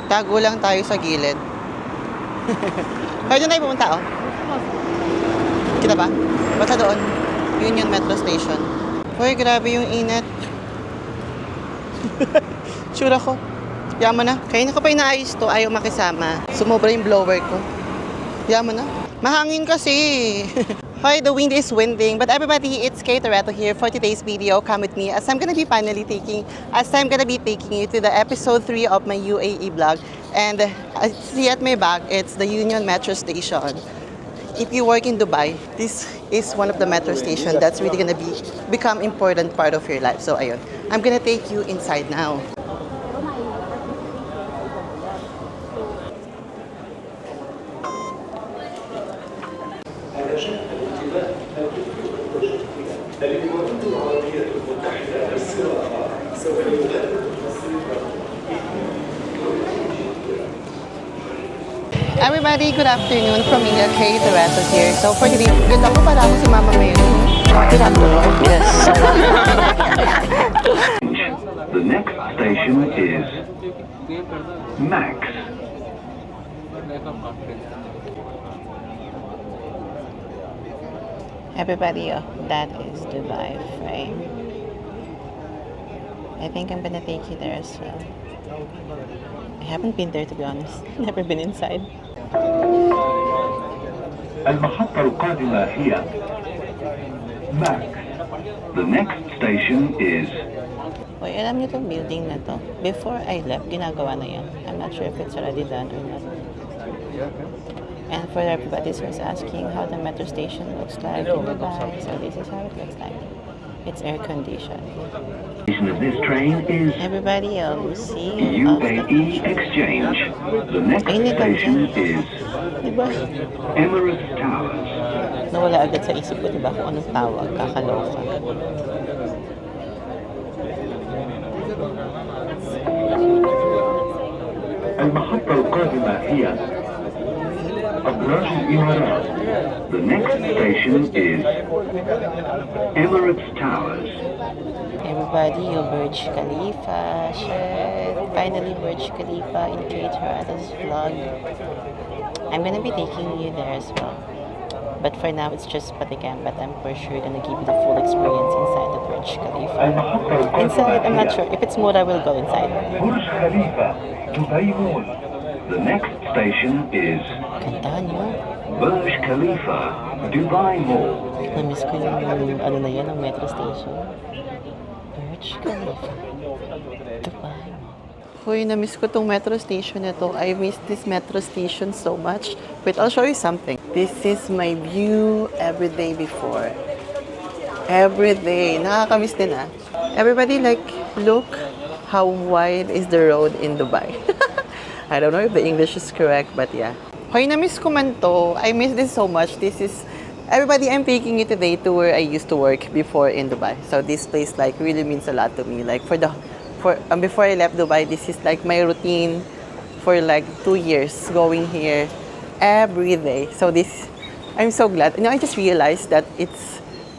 Tago lang tayo sa gilid. Kaya doon tayo pumunta, oh. Kita ba? Basta doon. Union Metro Station. Uy, grabe yung init. Sure ako. Yaman na. Kaya ko pa inaayos to. Ayaw makisama. Sumobra yung blower ko. Yaman na. Mahangin kasi. Hi, the wind is winding. But everybody, it's Kay Toretto here for today's video. Come with me as I'm gonna be taking you to the episode 3 of my UAE vlog. And see at my back, it's the Union Metro Station. If you work in Dubai, this is one of the metro stations that's really gonna become important part of your life. So ayun, I'm gonna take you inside now. Everybody, good afternoon from me, Kay Toretto here. So for today, good ako para ako si Mama Mary. Good afternoon. Yes. The next station is Max. Everybody, that is Dubai frame. I think I'm gonna take you there as well. I haven't been there, to be honest. Never been inside. المحطة القادمة هي Max. The next station is Uy, alam niyo tong building na to? Before I left, ginagawa na yan. I'm not sure if it's already done or not. And for everybody who's asking how the metro station looks like in Dubai, so this is how it looks like. It's air conditioned. station of this train is Everybody else, see? UAE Exchange. The next station is Diba? Emirates Towers. Nawala agad sa isip ko, diba? Kung anong tawag, kakaloka. المحطة القادمة هي أبراج الإمارات. The next station is Emirates Towers. Everybody, yung Burj Khalifa. Shit. Finally, Burj Khalifa in Kay Toretto's vlog. I'm gonna be taking you there as well. But for now, it's just Paticam. But I'm for sure gonna give you the full experience inside the Burj Khalifa. Inside, I'm not sure. If it's more, I will go inside. Burj Khalifa, Dubai Mall. The next station is Ganda nyo. Burj Khalifa, Dubai Mall. Na-miss ko yung ano na yan, ang metro station. Burj Khalifa. Dubai. Hoy, na-miss ko tong metro station na to. I miss this metro station so much. Wait, I'll show you something. This is my view every day before. Every day. Nakakamiss din ah. Everybody, like, look how wide is the road in Dubai. I don't know if the English is correct, but yeah. Hoy, na-miss ko man to. I miss this so much. This is... Everybody, I'm taking you today to where I used to work before in Dubai. So this place, like, really means a lot to me. Like, before I left Dubai, this is like my routine for like 2 years going here every day. So this, I'm so glad. You know, I just realized that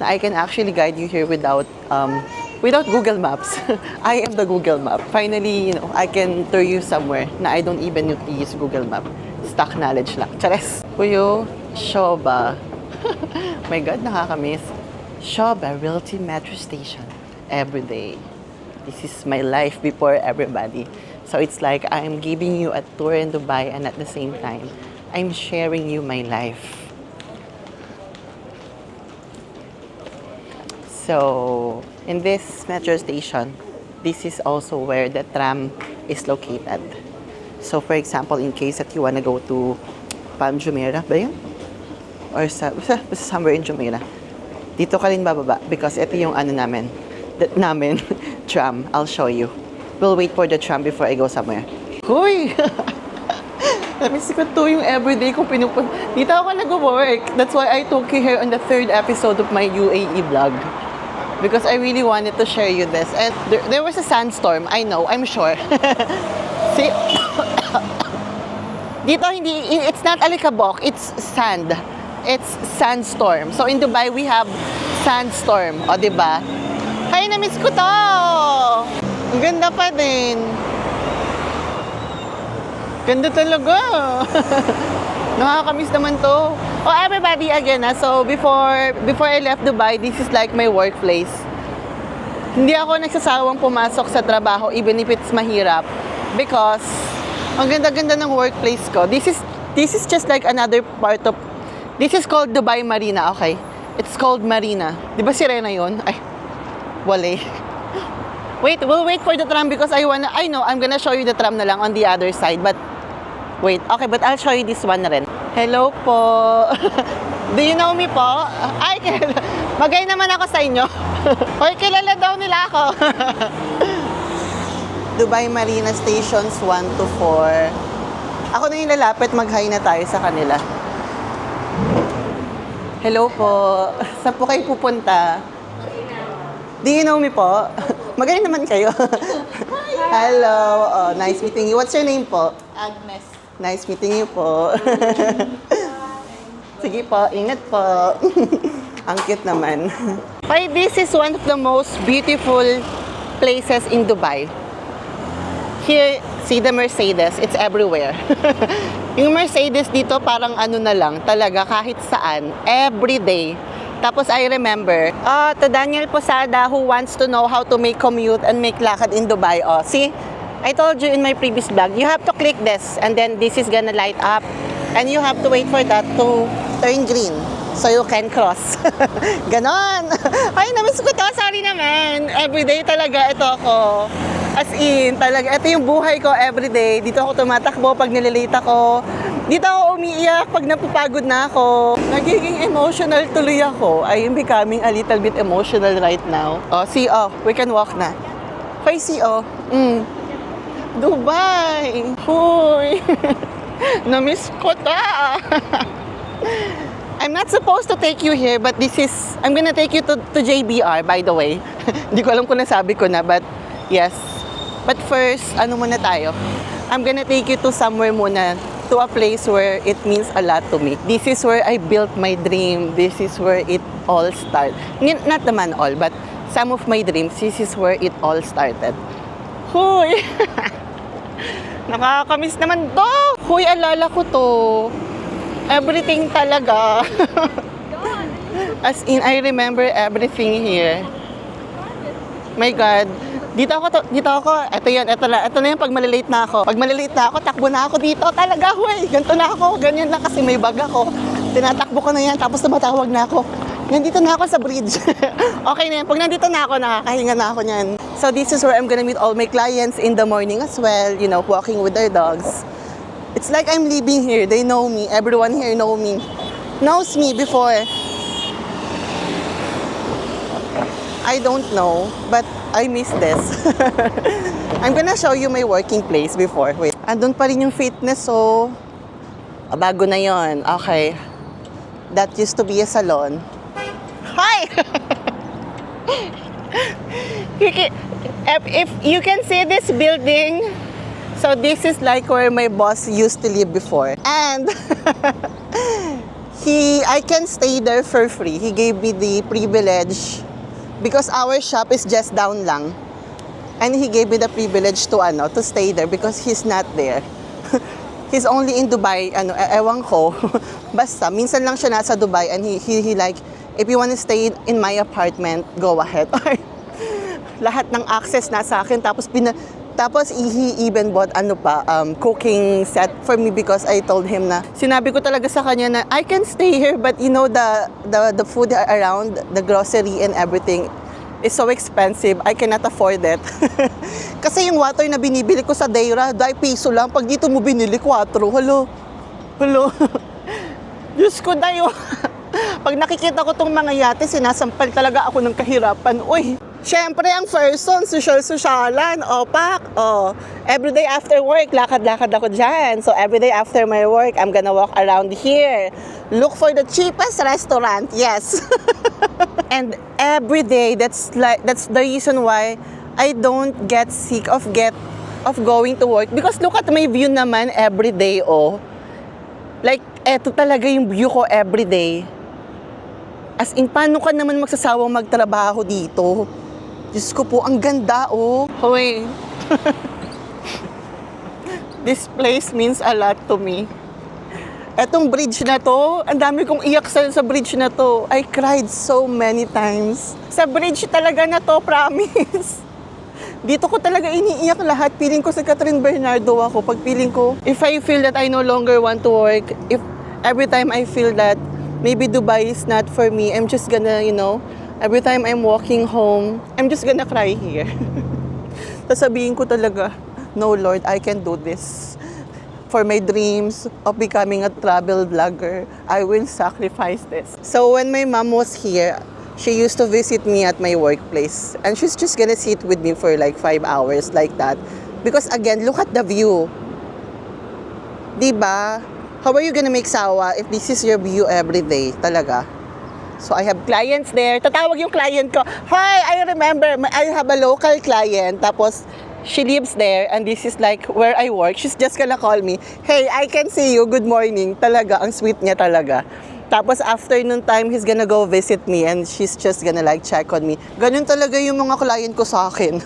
I can actually guide you here without Google Maps. I am the Google Map. Finally, you know, I can turn you somewhere na I don't even need to use Google Map. Stock knowledge lang. Chares. Puyo, Shoba. My God, nakakamiss. Shoba Realty Metro Station. Every day. This is my life before everybody. So it's like I'm giving you a tour in Dubai and at the same time, I'm sharing you my life. So in this metro station, this is also where the tram is located. So for example, in case that you wanna go to Palm Jumeirah, ba yun? Or somewhere in Jumeirah. Dito ka rin bababa because ito yung ano namin. Tram. I'll show you. We'll wait for the tram before I go somewhere. Hoy! Namiss ko to yung everyday kong pinupunta. Dito ako nag-work. That's why I took you here on the 3rd episode of my UAE vlog. Because I really wanted to share you this. And there was a sandstorm. I know. I'm sure. See? Dito it's not alikabok. It's sand. It's sandstorm. So in Dubai, we have sandstorm. O, diba? Ay, na-miss ko to! Ang ganda pa din. Ganda talaga. Nakakamiss naman to. Oh, everybody again, so before I left Dubai, this is like my workplace. Hindi ako nagsasawang pumasok sa trabaho even if it's mahirap because ang ganda-ganda ng workplace ko. This is just like another part of. This is called Dubai Marina, okay? It's called Marina. Di ba sirena yun? Ay, wala. Wait, we'll wait for the tram because I know, I'm gonna show you the tram na lang on the other side. But, wait, okay, but I'll show you this one na rin. Hello po. Do you know me po? Ay, magay naman ako sa inyo. Hoy, kilala daw nila ako. Dubai Marina Stations 1 to 4. Ako na yung lalapit, mag-hi na tayo sa kanila. Hello po. Saan po kayo pupunta? Do you know me po? Magaling naman kayo. Hello. Oh, nice meeting you. What's your name po? Agnes. Nice meeting you po. Sige po, ingat po. Ang cute naman. Why, this is one of the most beautiful places in Dubai. Here, see the Mercedes. It's everywhere. Yung Mercedes dito parang ano na lang, talaga kahit saan, every day. Tapos I remember, to Daniel Posada who wants to know how to make commute and make lakad in Dubai. Oh, see, I told you in my previous vlog, you have to click this and then this is gonna light up. And you have to wait for that to turn green so you can cross. Ganon. Ay, namiss ko to. Sorry naman. Everyday talaga ito ako. As in, talaga, ito yung buhay ko everyday. Dito ako tumatakbo pag nililate ako. Dito ako umiiyak pag napapagod na ako. Nagiging emotional tuloy ako. I am becoming a little bit emotional right now. Oh, see, oh, we can walk na. Okay, see, oh. Dubai! Huy! Namiss ko ta! I'm not supposed to take you here, but I'm gonna take you to JBR, by the way. Hindi ko alam kung nasabi ko na, but yes. But first, ano muna tayo? I'm gonna take you to somewhere muna, to a place where it means a lot to me. This is where I built my dream. This is where it all started. Not naman all, but some of my dreams, this is where it all started. Huy! Nakakamiss naman to! Huy, alala ko to. Everything talaga. As in, I remember everything here. My God. Dito ako, ito na yung pag malilate na ako. Pag malilate na ako, takbo na ako dito. Talaga, huy, ganito na ako. Ganyan lang kasi may bag ako. Tinatakbo ko na yan, tapos tumatawag na ako. Nandito na ako sa bridge. Okay na yan. Pag nandito na ako, nakakahinga na ako niyan. So this is where I'm gonna meet all my clients in the morning as well, you know, walking with their dogs. It's like I'm living here. They know me. Everyone here knows me before. I don't know, but I miss this. I'm gonna show you my working place before. Wait. Andun pa rin yung fitness, so bago na yon. Okay. That used to be a salon. Hi! If you can see this building, so this is like where my boss used to live before. And I can stay there for free. He gave me the privilege because our shop is just down lang. And he gave me the privilege to stay there because he's not there. He's only in Dubai, ewan ko. Basta, minsan lang siya nasa Dubai and he like, if you want to stay in my apartment, go ahead. Lahat ng access nasa akin. Tapos he even bought cooking set for me because I told him na, sinabi ko talaga sa kanya na, I can stay here but you know the food around, the grocery and everything is so expensive. I cannot afford it. Kasi yung water na binibili ko sa Deira, 2 piso lang. Pag dito mo binili, 4. Hello. Diyos ko, dayo. Pag nakikita ko tong mga yate, sinasampal talaga ako ng kahirapan. Uy, syempre ang person, social-socialan, opak. Everyday after work, lakad-lakad ako dyan. So everyday after my work, I'm gonna walk around here. Look for the cheapest restaurant, yes. And every day, that's the reason why I don't get sick of going to work. Because look at my view naman every day, oh. Like, eto talaga yung view ko every day. As in, paano ka naman magsasawang magtrabaho dito? Diyos ko po, ang ganda, oh. Hoy. This place means a lot to me. Etong bridge na to, ang dami kong iyak sa bridge na to. I cried so many times. Sa bridge talaga na to, promise. Dito ko talaga iniiyak lahat. Feeling ko sa Catherine Bernardo ako. Pag feeling ko, if I feel that I no longer want to work, if every time I feel that maybe Dubai is not for me, I'm just gonna, every time I'm walking home, I'm just gonna cry here. Sasabihin ko talaga, no Lord, I can do this. For my dreams of becoming a travel vlogger, I will sacrifice this. So when my mom was here, she used to visit me at my workplace. And she's just gonna sit with me for like 5 hours like that. Because again, look at the view. Diba? How are you gonna make sawa if this is your view every day? Talaga. So I have clients there. Tatawag yung client ko. Hi, I remember, I have a local client. Tapos, she lives there and this is like where I work. She's just gonna call me, hey, I can see you, good morning. Talaga, ang sweet niya talaga. Tapos afternoon time, he's gonna go visit me and she's just gonna like check on me. Ganun talaga yung mga client ko sa akin.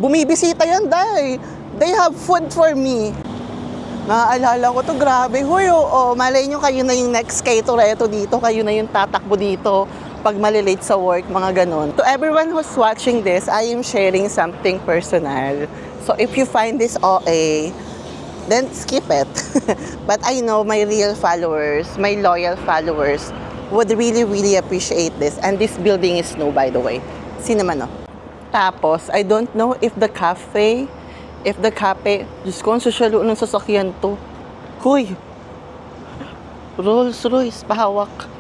Bumibisita yan, day. They have food for me. Naaalala ko to, grabe. Huy, malay nyo, kayo na yung next kay Toretto dito. Kayo na yung tatakbo dito pag malilate sa work, mga ganon. To everyone who's watching this, I am sharing something personal. So if you find this OA, then skip it. But I know my real followers, my loyal followers, would really, really appreciate this. And this building is new, by the way. Naman, no? Tapos, I don't know if the cafe, Diyos ko, ang sosyalo ng sasakyan to. Huy! Rolls Royce, pahawak.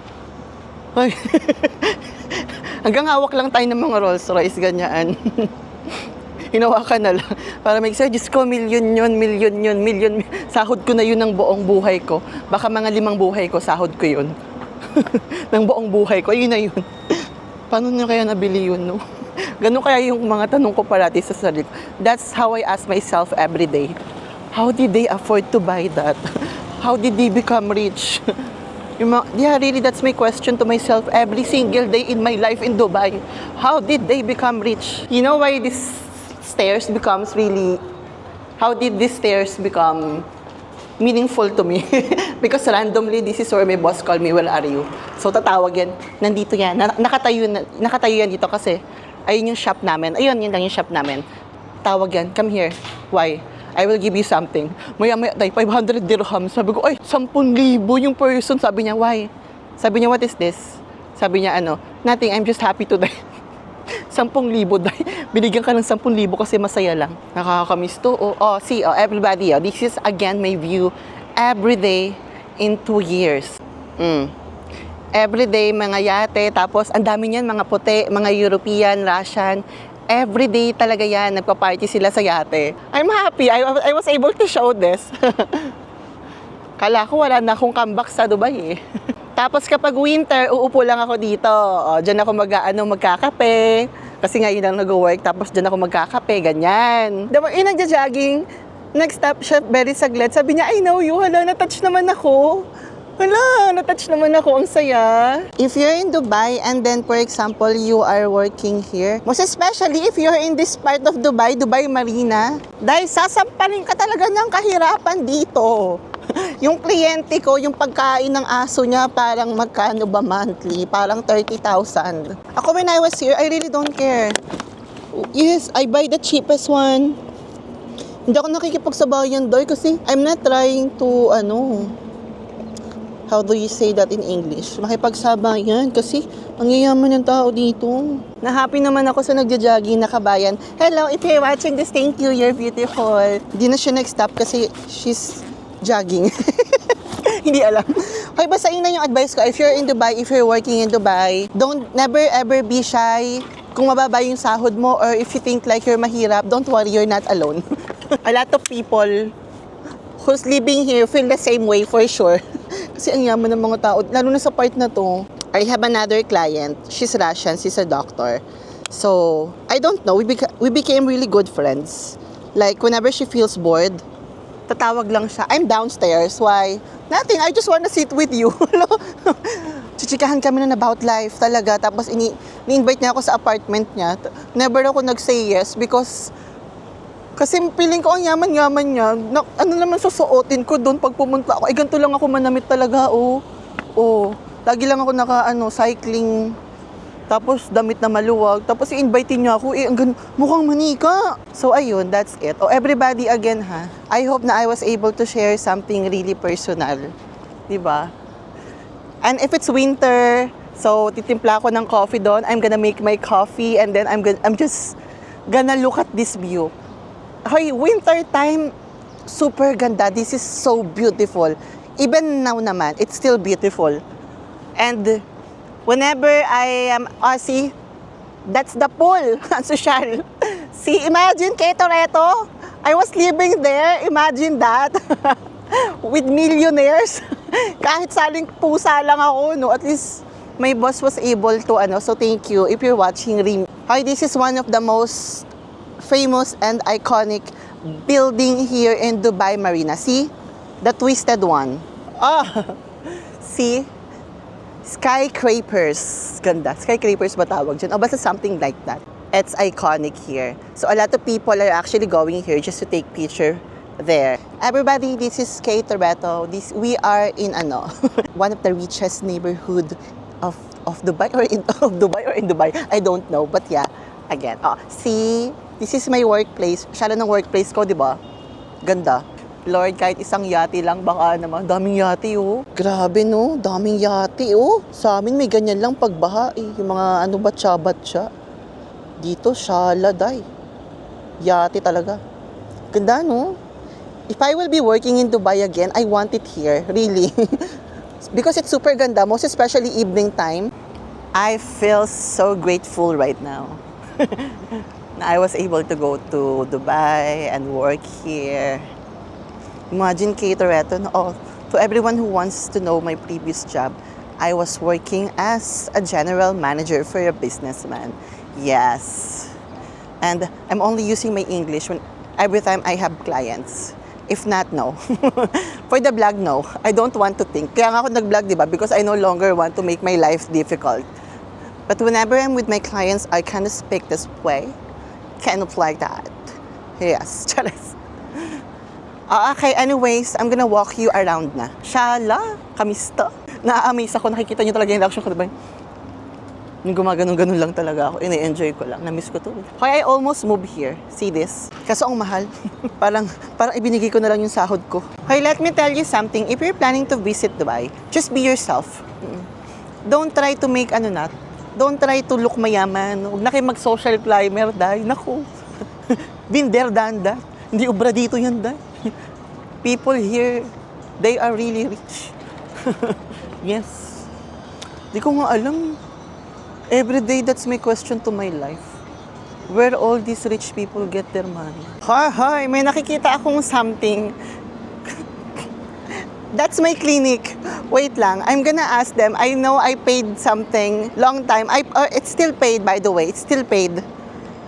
Ay. Hanggang hawak lang tayo ng mga Rolls Royce, ganyan. Hinawakan na lang. Para may isa, Diyos ko, milyon yun. Sahod ko na yun ng buong buhay ko. Baka mga 5 buhay ko, sahod ko yun. Ng buong buhay ko, yun na yun. Paano nyo kaya nabili yun, no? Ganun kaya yung mga tanong ko parati sa sarili ko. That's how I ask myself every day. How did they afford to buy that? How did they become rich? Yeah, really, that's my question to myself every single day in my life in Dubai. How did they become rich? You know why this stairs becomes really... How did these stairs become meaningful to me? Because randomly, this is where my boss called me, where are you? So, tatawag yan. Nandito yan. Nakatayo yan dito kasi ayun yung shop namin. Ayun, yun lang yung shop namin. Tawag yan, come here. Why? I will give you something. Maya-maya tayo, 500 dirham. Sabi ko, ay, 10,000 yung person. Sabi niya, why? Sabi niya, what is this? Sabi niya, nothing, I'm just happy today. 10,000 day. Binigyan ka ng 10,000 kasi masaya lang. Nakakamiss to. See, everybody, this is again my view every day in 2 years. Every day, mga yate, tapos ang dami niyan, mga puti, mga European, Russian. Every day talaga yan, nagpa-party sila sa yate. I'm happy. I was able to show this. Kala ko wala na akong comeback sa Dubai eh. Tapos kapag winter, uupo lang ako dito. Diyan ako magkakape. Kasi nga yun ang nag-work. Tapos diyan ako magkakape, ganyan. Diba, yun nagja-jogging. Nag-stop siya very saglit. Sabi niya, I know you. Hala, na-touch naman ako. Hala, na-touch naman ako. Ang saya. If you're in Dubai and then, for example, you are working here, most especially if you're in this part of Dubai, Dubai Marina, dahil sasampalin ka talaga ng kahirapan dito. Yung kliyente ko, yung pagkain ng aso niya, parang magkano ba monthly? Parang 30,000. Ako, when I was here, I really don't care. Yes, I buy the cheapest one. Hindi ako nakikipagsabayan doy kasi I'm not trying to, how do you say that in English? Makipagsabayan kasi ang yayaman ng tao dito. Na-happy naman ako sa nagja-jogging na kabayan. Hello, if you're watching this, thank you, you're beautiful. Hindi na siya nag-stop kasi she's jogging. Hindi alam. Okay, basta yun na yung advice ko. If you're in Dubai, if you're working in Dubai, never ever be shy. Kung mababa yung sahod mo or if you think like you're mahirap, don't worry, you're not alone. A lot of people who's living here feel the same way for sure. Kasi ang yaman ng mga tao, lalo na sa part na to. I have another client. She's Russian. She's a doctor. So, I don't know. We became really good friends. Like, whenever she feels bored, tatawag lang siya. I'm downstairs. Why? Nothing. I just wanna sit with you. Chichikahan kami na about life talaga. Tapos, ni-invite niya ako sa apartment niya. Never ako nag-say yes because Kasi feeling ko ang yaman-yaman niya. Ano naman susuotin ko doon pag pumunta ako. Ay, ganito lang ako manamit talaga, oh. Oh, lagi lang ako cycling. Tapos damit na maluwag. Tapos i-invite niya ako. Mukhang manika. So, ayun, that's it. Oh, everybody again, ha. I hope na I was able to share something really personal. Diba? And if it's winter, so titimpla ako ng coffee doon. I'm gonna make my coffee and then I'm just gonna look at this view. Hoy, winter time, super ganda. This is so beautiful. Even now naman, it's still beautiful. And whenever I am, see, that's the pool, social. See, imagine, kay Toretto, I was living there, imagine that. With millionaires. Kahit saling pusa lang ako, no, at least my boss was able to, so thank you if you're watching Rim. Hi, this is one of the most famous and iconic building here in Dubai Marina. See? The twisted one. See? Skyscrapers. Ganda. Skyscrapers ba tawag dyan? O basta something like that. It's iconic here. So a lot of people are actually going here just to take picture there. Everybody, this is Kay Toretto. We are in one of the richest neighborhood of Dubai or in Dubai. I don't know, but yeah. Again, see, this is my workplace. Siya lang ng workplace ko, di ba? Ganda. Lord, kahit isang yate lang, baka naman. Daming yate, oh. Grabe, no? Daming yate, oh. Sa amin, may ganyan lang pagbaha, eh. Yung mga batsa-batsa. Dito, shaladay. Yate talaga. Ganda, no? If I will be working in Dubai again, I want it here. Really. Because it's super ganda, most especially evening time. I feel so grateful right now. I was able to go to Dubai and work here. Imagine, Kay Toretto, to everyone who wants to know my previous job, I was working as a general manager for a businessman. Yes. And I'm only using my English every time I have clients. If not, no. For the vlog, no. I don't want to think. Kaya nga ako nag-vlog, diba? Because I no longer want to make my life difficult. But whenever I'm with my clients, I kind of speak this way. Kind of like that. Yes, charas. Okay, anyways, I'm gonna walk you around na. Shala, kamista. Na-amaze ako, nakikita niyo talaga yung reaction ko, diba? Yung gumaganon-ganon lang talaga ako. Ini-enjoy ko lang. Na-miss ko to. Kaya I almost moved here. See this? Kaso ang mahal. parang ibinigay ko na lang yung sahod ko. Okay, let me tell you something. If you're planning to visit Dubai, just be yourself. Don't try to make Don't try to look mayaman. Huwag na kayo mag-social climber, dahil. Naku. Been there, done that. Hindi ubra dito yan, dahil. People here, they are really rich. Yes. Di ko nga alam. Every day, that's my question to my life. Where all these rich people get their money? Hi, may nakikita akong something. That's my clinic. Wait lang, I'm gonna ask them. I know I paid something long time. It's still paid, by the way. It's still paid.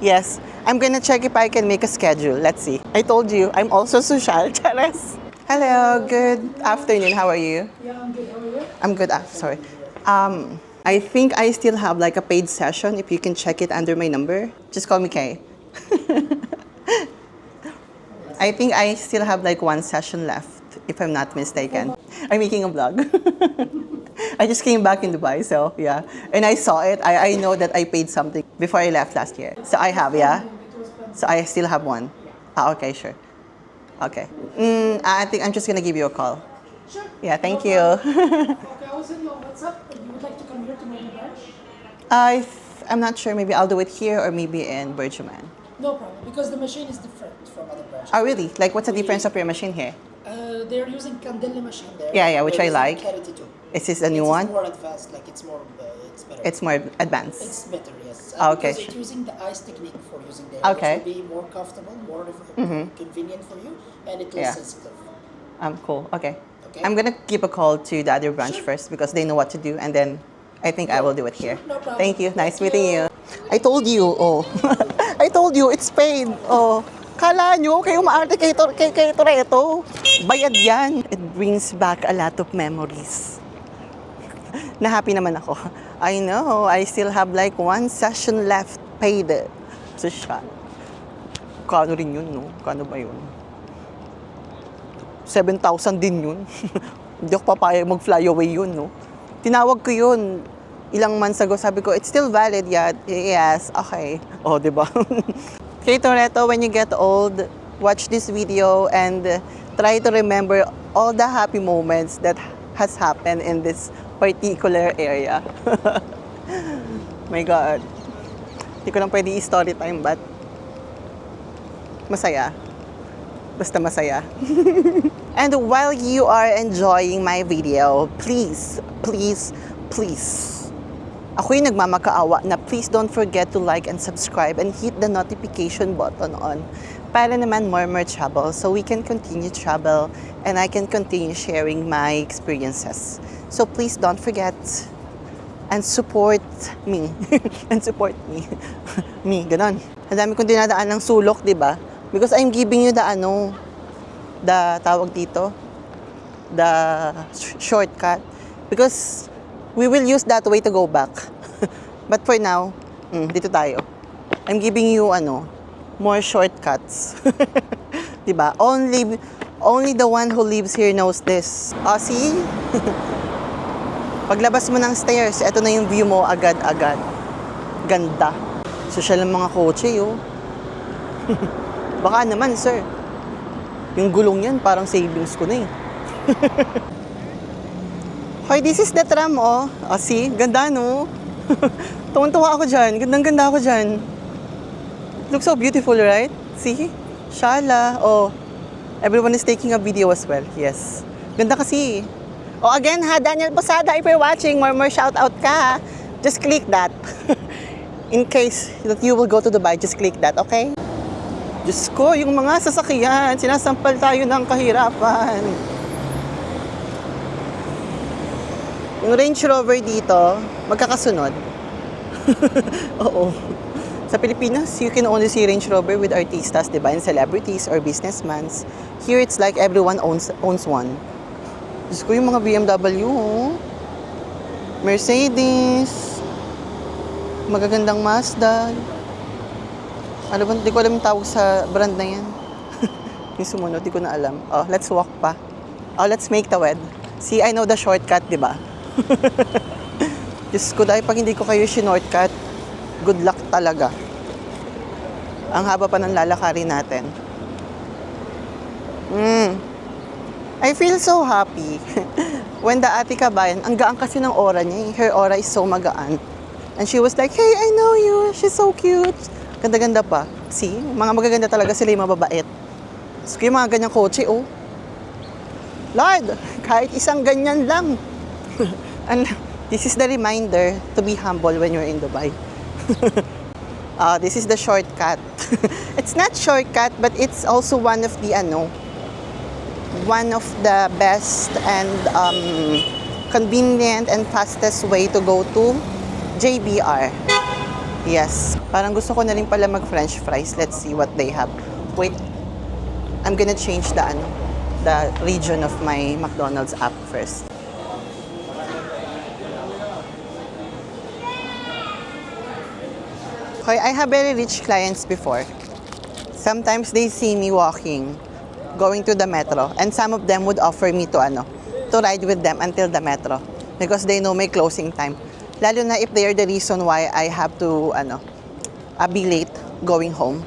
Yes. I'm gonna check if I can make a schedule. Let's see. I told you, I'm also social. Charas. Hello, good afternoon. How are you? Yeah, I'm good. How are you? I'm good. Sorry. I think I still have like a paid session. If you can check it under my number, just call me Kay. I think I still have like one session left, if I'm not mistaken. I'm making a vlog. I just came back in Dubai, so yeah. And I saw it. I know that I paid something before I left last year. So I have, yeah? So I still have one. Okay, sure. Okay. I think I'm just gonna give you a call. Sure. Yeah, thank you. Okay, I was in your WhatsApp. You would like to come here to my branch? I'm not sure. Maybe I'll do it here or maybe in Bergman. No problem, because the machine is different from other branches. Oh, really? Like, what's the difference of your machine here? They're using Candela machine there. Yeah, which We're I using like. Clarity 2. Is this a new It's one? more advanced, like it's more, it's better. It's more advanced. It's better, yes. Okay, Because sure. it's using the ice technique for using the Okay. It will be more comfortable, more convenient for you, and it less Yeah. sensitive. Cool. Okay. Okay. I'm gonna give a call to the other branch first because they know what to do, and then I think I will do it here. No problem. Thank you. Nice Thank meeting you. you. I told you. Oh, I told you it's paid. Oh, kala nyo kayo maarte kay Toretto. Bayad yan. It brings back a lot of memories. Na happy naman ako. I know. I still have like one session left paid. So siya. Kano rin yun, no? Kano ba yun? 7,000 din yun. Hindi ako papayag mag-fly away yun, no? Tinawag ko yun ilang months ago. Sabi ko, it's still valid yet? Yes, okay. Oh, di ba? Okay, Toretto, when you get old, watch this video and try to remember all the happy moments that has happened in this particular area. My God. Hindi ko lang pwede i-story time, but masaya. Basta masaya. And while you are enjoying my video, please, ako yung nagmamakaawa na please don't forget to like and subscribe and hit the notification button on para naman more travel so we can continue travel and I can continue sharing my experiences. So please don't forget and support me. And support me. Me, ganon. Ang dami kong dinadaan ng sulok, di ba? Because I'm giving you the tawag dito, the shortcut. Because we will use that way to go back. But for now, dito tayo. I'm giving you, more shortcuts. Diba? Only the one who lives here knows this. Oh, see? Paglabas mo ng stairs, eto na yung view mo agad-agad. Ganda. Social ang mga kotse, oh. Baka naman, sir. Yung gulong yan, parang savings ko na eh. Hoy, this is the tram, oh. Oh, see? Ganda, no? Tuwan-tuwa ako dyan. Gandang-ganda ako dyan. Looks so beautiful, right? See? Shala. Oh. Everyone is taking a video as well. Yes. Ganda kasi. Oh, again, ha, Daniel Posada, if you're watching, more shout out ka, just click that. In case that you will go to Dubai, just click that, okay? Diyos ko, yung mga sasakyan, sinasampal tayo ng kahirapan. Yung Range Rover dito, magkakasunod. Oo. Sa Pilipinas, you can only see Range Rover with artistas, diba? And celebrities or businessmen. Here, it's like everyone owns one. Diyos ko, yung mga BMW, oh. Mercedes, magagandang Mazda. Ano ba, di ko alam yung tawag sa brand na yan. Yung sumunod, di ko na alam. Oh, let's walk pa. Oh, let's make the wed. See, I know the shortcut, di ba? Diyos ko, dahil pag hindi ko kayo shortcut, good luck talaga. Ang haba pa ng lalakarin natin. I feel so happy. When the ate kabayan, ang gaan kasi ng aura niya. Her aura is so magaan. And she was like, hey, I know you. She's so cute. Ganda-ganda pa. See? Mga magaganda talaga sila yung mababait. So, yung mga ganyang kotse, oh. Lord, kahit isang ganyan lang. And this is the reminder to be humble when you're in Dubai. This is the shortcut. It's not shortcut, but it's also one of the best and convenient and fastest way to go to JBR. Yes. Parang gusto ko na rin pala mag-French fries. Let's see what they have. Wait. I'm gonna change the region of my McDonald's app first. Okay, I have very rich clients before. Sometimes they see me walking, going to the metro, and some of them would offer me to ride with them until the metro because they know my closing time. Lalo na if they are the reason why I have to be late going home.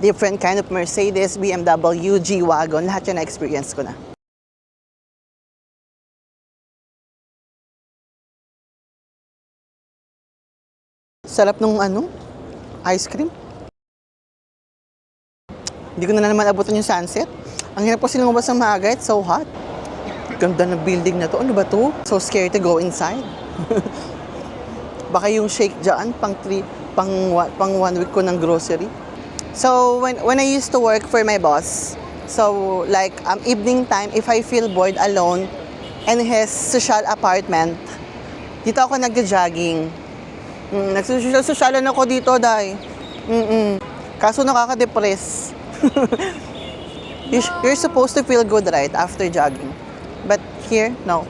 Different kind of Mercedes, BMW, G-Wagon, lahat yun na-experience ko na. Sarap nung ice cream. Hindi ko na naman abutan yung sunset. Ang hirap kasi lumabas ng maaga, it's so hot. Ganda ng building na to. Ano ba to? So scared to go inside. Baka yung shake dyan, pang 1 week ko ng grocery. So, when I used to work for my boss, so like evening time, if I feel bored alone in his social apartment, dito ako nagja-jogging. Nagsusosyalan ako dito, dahil. Kaso nakaka-depress. You're supposed to feel good, right, after jogging. But here, no.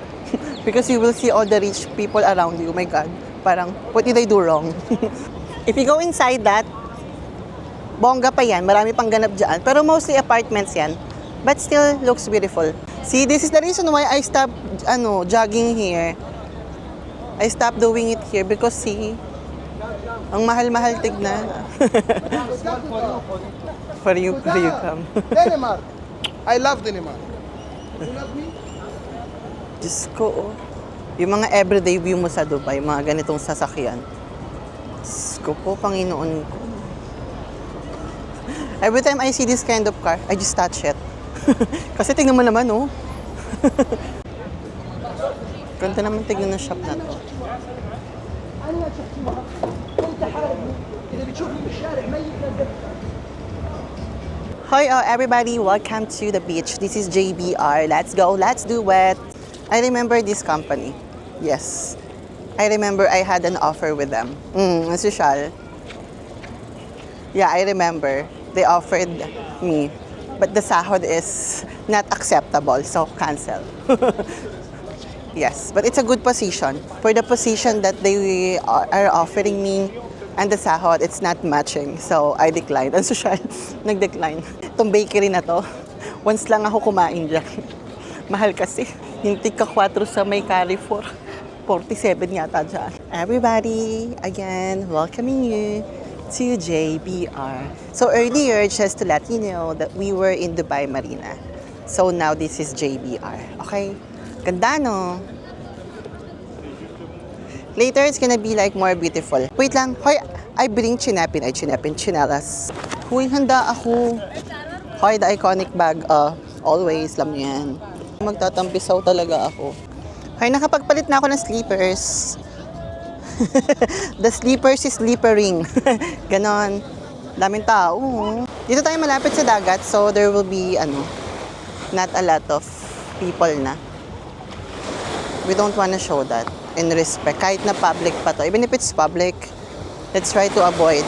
Because you will see all the rich people around you. Oh my God. Parang, what did I do wrong? If you go inside that, bongga pa yan. Marami pang ganap dyan. Pero mostly apartments yan. But still looks beautiful. See, this is the reason why I stopped jogging here. I stopped doing it here because see, ang mahal-mahal tignan. For you come. Denmark. I love Denmark. You love me? Diyos ko, oh. Yung mga everyday view mo sa Dubai, mga ganitong sasakyan. Diyos ko po, Panginoon ko. Every time I see this kind of car, I just touch it. Kasi tingnan mo naman, oh. Ganda naman tignan ng shop na to. أنا شفت مرة. أنت حاربني. إذا بتشوفني بالشارع ميت لا تدفع. Hi everybody, welcome to the beach. This is JBR. Let's go, let's do it. I remember this company. Yes. I remember I had an offer with them. Social. Yeah, I remember. They offered me. But the sahod is not acceptable, so cancel. Yes, but it's a good position. For the position that they are offering me, and the sahod, it's not matching. So, I declined. Ang social, nag-decline. Itong bakery na to, once lang ako kumain dyan. Mahal kasi. Yung tika 4 sa may Carrefour, 47 yata dyan. Everybody, again, welcoming you to JBR. So, earlier, just to let you know that we were in Dubai Marina. So, now this is JBR. Okay? Ganda, no? Later, it's gonna be like more beautiful. Wait lang. Hoy, I bring chinapin. Ay, chinapin, chinelas. Huy, handa ako. Hoy, the iconic bag. Always, alam niyo yan. Magtatampisaw talaga ako. Hoy, nakapagpalit na ako ng sleepers. The sleepers is sleepering. Ganon. Daming tao. Dito tayo malapit sa dagat, so there will be, not a lot of people na. We don't wanna show that in respect. Kahit na public pa to. Even if it's public, let's try to avoid,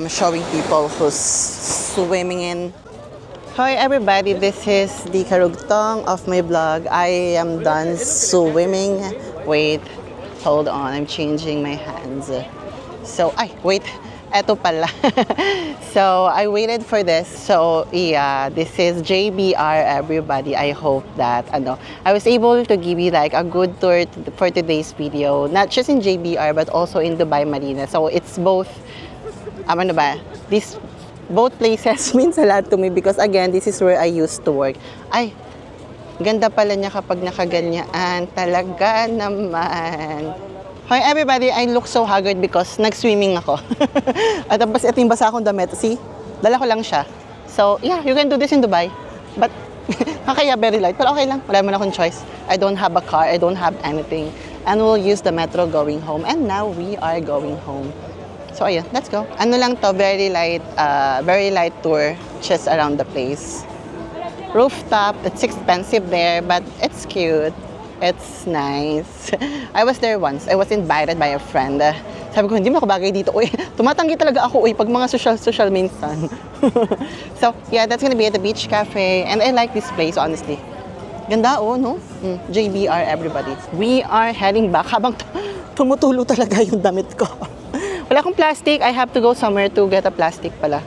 showing people who's swimming in. Hi everybody, this is the karugtong of my vlog. I am done swimming. Wait, hold on, I'm changing my hands. So, wait. Eto pala. So, I waited for this. So, yeah, this is JBR, everybody. I hope that, I was able to give you like a good tour for today's video. Not just in JBR, but also in Dubai Marina. So, it's both, both places means a lot to me because, again, this is where I used to work. Ay, ganda pala niya kapag nakaganyaan. Talaga naman. Hi everybody, I look so haggard because nag-swimming ako. At tapos ito yung basa akong damit. See? Dala ko lang siya. So, yeah, you can do this in Dubai. But, kaya very light. Pero okay lang, wala mo na akong choice. I don't have a car, I don't have anything. And we'll use the metro going home. And now, we are going home. So, ayun, let's go. Ano lang to, very light tour just around the place. Rooftop, it's expensive there, but it's cute. It's nice. I was there once. I was invited by a friend. Sabi ko, hindi mo ako bagay dito. Uy, tumatanggi talaga ako, pag mga social minsan. So, yeah, that's gonna be at the Beach Cafe. And I like this place, honestly. Ganda, no? JBR, everybody. We are heading back habang tumutulo talaga yung damit ko. Wala akong plastic. I have to go somewhere to get a plastic pala.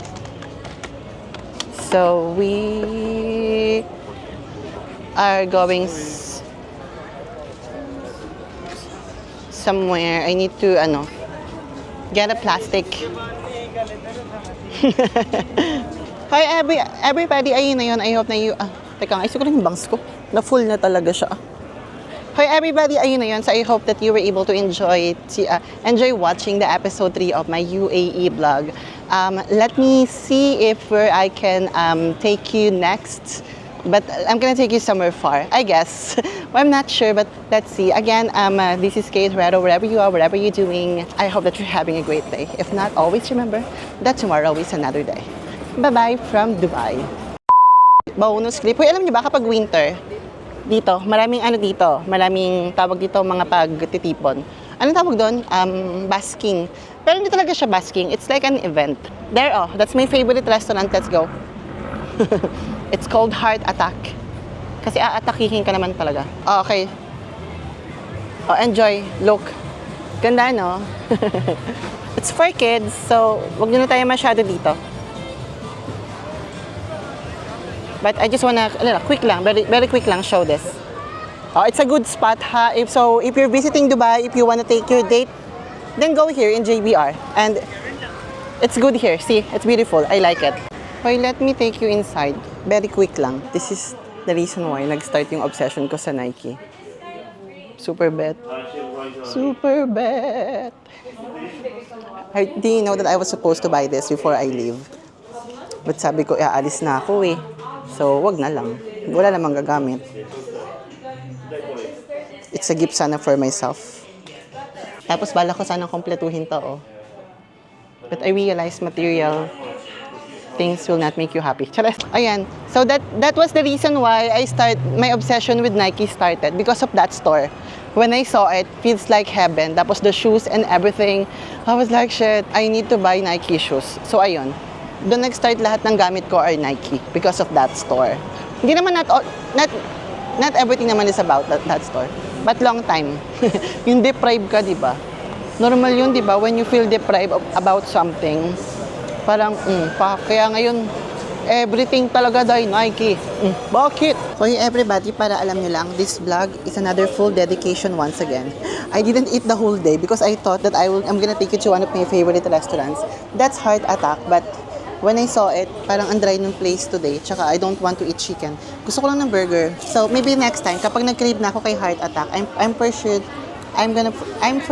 So, we are going somewhere. I need to, get a plastic. Hi, everybody. Ayun na yun. I hope na you, teka nga, iso ko rin yung bangs ko. Na-full na talaga siya. Hi, everybody. Ayun na yun. So, I hope that you were able to enjoy watching the episode 3 of my UAE vlog. Let me see if where I can take you next. But I'm gonna take you somewhere far, I guess. Well, I'm not sure, but let's see. Again, this is Kate Herrero, wherever you are, whatever you're doing. I hope that you're having a great day. If not, always remember that tomorrow is another day. Bye-bye from Dubai. Bonus clip. Uy, alam niyo ba kapag winter, dito, maraming tawag dito mga pagtitipon. Anong tawag doon? Basking. Pero hindi talaga siya basking. It's like an event. There, that's my favorite restaurant. Let's go. It's called Heart Attack. Kasi aatakihin ka naman talaga. Oh, okay. Oh, enjoy. Look. Ganda, no? It's for kids, so wag na tayo masyado dito. But I just wanna, quick lang, very quick lang show this. Oh, it's a good spot, ha? If you're visiting Dubai, if you wanna take your date, then go here in JBR. And it's good here. See, it's beautiful. I like it. Okay, let me take you inside. Very quick lang. This is the reason why nag-start yung obsession ko sa Nike. Super bet. Super bet. I didn't know that I was supposed to buy this before I leave. But sabi ko, aalis na ako eh. So, wag na lang. Wala namang gagamit. It's a gift sana for myself. Tapos bala ko sanang kompletuhin to, oh. But I realized material things will not make you happy. Charas. Ayan. So that was the reason why my obsession with Nike started, because of that store. When I saw it, feels like heaven. Tapos the shoes and everything, I was like, shit, I need to buy Nike shoes. So ayun. Doon nag-start lahat ng gamit ko are Nike because of that store. Hindi naman not everything naman is about that store. But long time. Yung deprived ka, di ba? Normal yun, di ba? When you feel deprived about something, parang, kaya ngayon, everything talaga dahil Nike. Bakit? So everybody, para alam nyo lang, this vlog is another full dedication once again. I didn't eat the whole day because I thought that I'm gonna take you to one of my favorite restaurants. That's Heart Attack, but when I saw it, parang ang dry ng place today. Tsaka I don't want to eat chicken. Gusto ko lang ng burger. So maybe next time, kapag nag-crave na ako kay Heart Attack, I'm for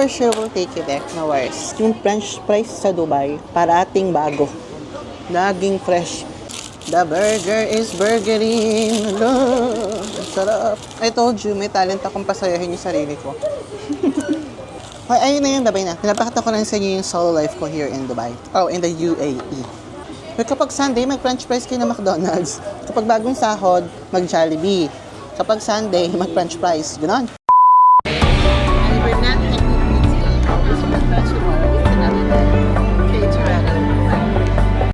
sure will take you there. No worries. Yung French fries sa Dubai, parating bago. Laging fresh. The burger is burgering. Sarap. I told you, may talent akong pasayahin yung sarili ko. Okay, ayun na yun, dabay na. Pinapakita ko lang sa inyo yung solo life ko here in Dubai. Oh, in the UAE. But kapag Sunday, mag-French fries kayo na McDonald's. Kapag bagong sahod, mag-Jollibee. Kapag Sunday, mag-French fries. Ganon.